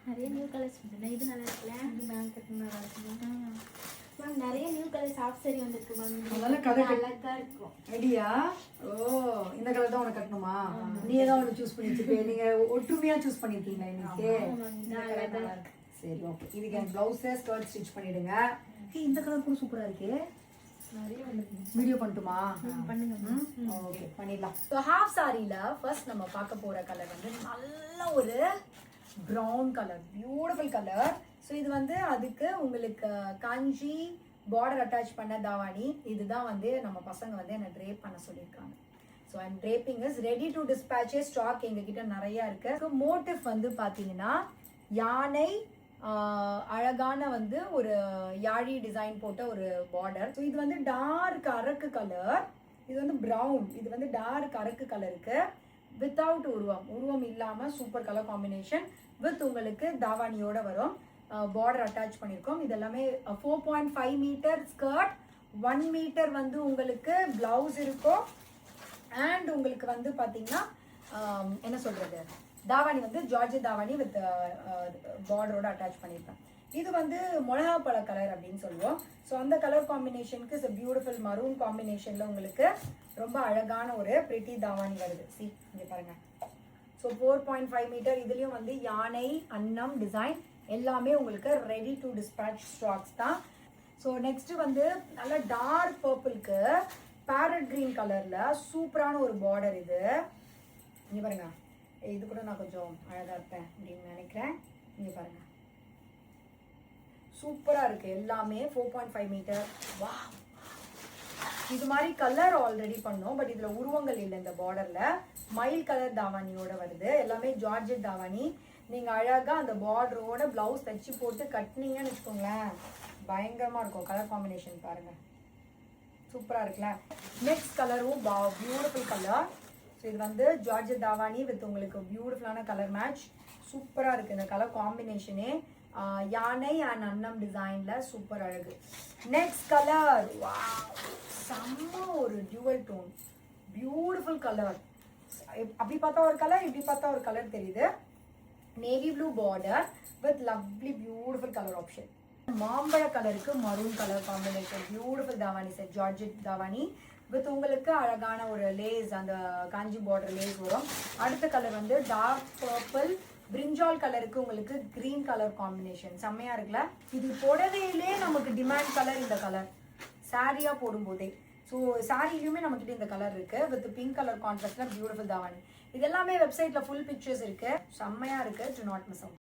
நிறைய new colours வந்து இது நல்லா இருக்குல்ல, இது மேம் கட்டினா நல்லா இருக்குமா மேம்? நிறைய நியூ கலர்ஸ் ஆஃப் சாரி வந்திருக்கு மேம். அதெல்லாம் கலர் அழகா இருக்கும். ஐடியா. ஓ, இந்த கலர் தான் உனக்கு கட்டணுமா? நீ தான் ஒன்று சூஸ் பண்ணி வச்சுப்பே. நீங்க ஒற்றுமையா சூஸ் பண்ணிருக்கீங்களா இன்னைக்கு? சரி, ஓகே. இதுக்கு என் பிளவுஸை ஸ்கர்ட் ஸ்டிச் பண்ணிடுங்க. இந்த கலர் கூட சூப்பரா இருக்கு. நிறைய வந்திருக்கு. வீடியோ பண்ணட்டுமா? பண்ணுங்க. ஓகே, பண்ணிடலாம். ஸோ ஹாஃப் சாரியில ஃபர்ஸ்ட் நம்ம பார்க்க போற கலர் வந்து நல்ல ஒரு brown colour, beautiful colour. So இது வந்து அதுக்கு உங்களுக்கு காஞ்சி பார்டர் அட்டாச் பண்ண தாவாணி. இதுதான் வந்து நம்ம பசங்க வந்து என்ன ட்ரேப் பண்ண சொல்லியிருக்காங்க. So and draping is ready to dispatch. Stock எங்ககிட்ட நிறைய இருக்கு. ஸோ மோட்டிவ் வந்து பார்த்தீங்கன்னா யானை, அழகான வந்து ஒரு யாழி டிசைன் போட்ட ஒரு பார்டர். ஸோ இது வந்து டார்க் அரக்கு கலர், இது வந்து ப்ரௌன், இது வந்து டார்க் அரக்கு கலருக்கு வித்தவுட் உருவம் இல்லாமல் சூப்பர் கலர் காம்பினேஷன் வித் உங்களுக்கு தாவாணியோட வரும். பார்டர் அட்டாச் பண்ணியிருக்கோம். இது எல்லாமே 4.5 மீட்டர் ஸ்கர்ட், 1 மீட்டர் வந்து உங்களுக்கு பிளவுஸ் இருக்கும். அண்ட் உங்களுக்கு வந்து பார்த்தீங்கன்னா என்ன சொல்றது, தாவாணி வந்து ஜார்ஜ் தாவாணி வித் பார்டரோட அட்டாச் பண்ணியிருப்பேன். இது வந்து மிளகா பழ கலர் அப்படின்னு சொல்லுவோம். ஸோ அந்த கலர் காம்பினேஷனுக்கு இட்ஸ் பியூட்டிஃபுல் மரூன் காம்பினேஷன்ல உங்களுக்கு ரொம்ப அழகான ஒரு பிரிட்டி தாவாணி வருது. சி இங்கே பாருங்க. So 4.5 metre. இதுலயும் வந்து யானை அன்னம் டிசைன் எல்லாமே உங்களுக்கு ரெடி டு டிஸ்பேச் ஸ்டாக்ஸ் தான். ஸோ நெக்ஸ்ட் வந்து நல்ல டார்க் பர்பிள்க்கு பேரட் கிரீன் கலர்ல சூப்பரான ஒரு பார்டர். இது இங்கே பாருங்க. இது கூட நான் கொஞ்சம் அழகா இருப்பேன் அப்படின்னு நினைக்கிறேன். இங்கே பாருங்க, சூப்பரா இருக்கு. எல்லாமே 4.5 மீட்டர். வா, இது மாதிரி கலர் ஆல்ரெடி பண்ணோம், பட் இதுல உருவங்கள் இல்லை. இந்த பார்டர்ல மயில் கலர் தாவாணியோட வருது. எல்லாமே ஜார்ஜெட் தாவாணி. நீங்க அழகா அந்த பார்டரோட பிளவுஸ் தச்சு போட்டு கட்டினீங்கன்னு வச்சுக்கோங்களேன், பயங்கரமா இருக்கும். கலர் காம்பினேஷன் பாருங்க, சூப்பரா இருக்குல்ல. நெக்ஸ்ட் கலரும் பியூட்டிஃபுல் கலர். ஸோ இது வந்து ஜார்ஜெட் தாவாணி வித் உங்களுக்கு பியூட்டிஃபுல்லான கலர் மேட்ச். சூப்பரா இருக்கு இந்த கலர் காம்பினேஷனே. யானை அண்ட் அன்னம் டிசைன்ல சூப்பர் அழகு. நெக்ஸ்ட் கலர், செம்ம ஒரு டியூவல் டோன், பியூட்டிஃபுல் கலர். அப்படி பார்த்தா ஒரு கலர், இப்படி பார்த்தா ஒரு கலர் தெரியுது. Navy blue border with lovely beautiful colour option. மாம்பழ கலருக்கு maroon colour combination. Beautiful davani set, georgette davani with உங்களுக்கு அழகான ஒரு லேஸ், அந்த காஞ்சி பார்டர் லேஸ் வரும். அடுத்த கலர் வந்து டார்க் பர்பிள் பிரிஞ்சால் கலருக்கு உங்களுக்கு கிரீன் கலர் காம்பினேஷன். செம்மையா இருக்குல்ல. இது புடவையிலே நமக்கு டிமாண்ட் கலர் இந்த கலர், சாரியா போடும்போதே. ஸோ சாரிலையுமே நம்மக்கிட்ட இந்த கலர் இருக்கு வித் பிங்க் கலர் கான்ட்ராஸ்ட்ல பியூட்டிஃபுல் தாவாணி. இது எல்லாமே வெப்சைட்ல ஃபுல் பிக்சர்ஸ் இருக்கு. செம்மையா இருக்கு. To not miss out.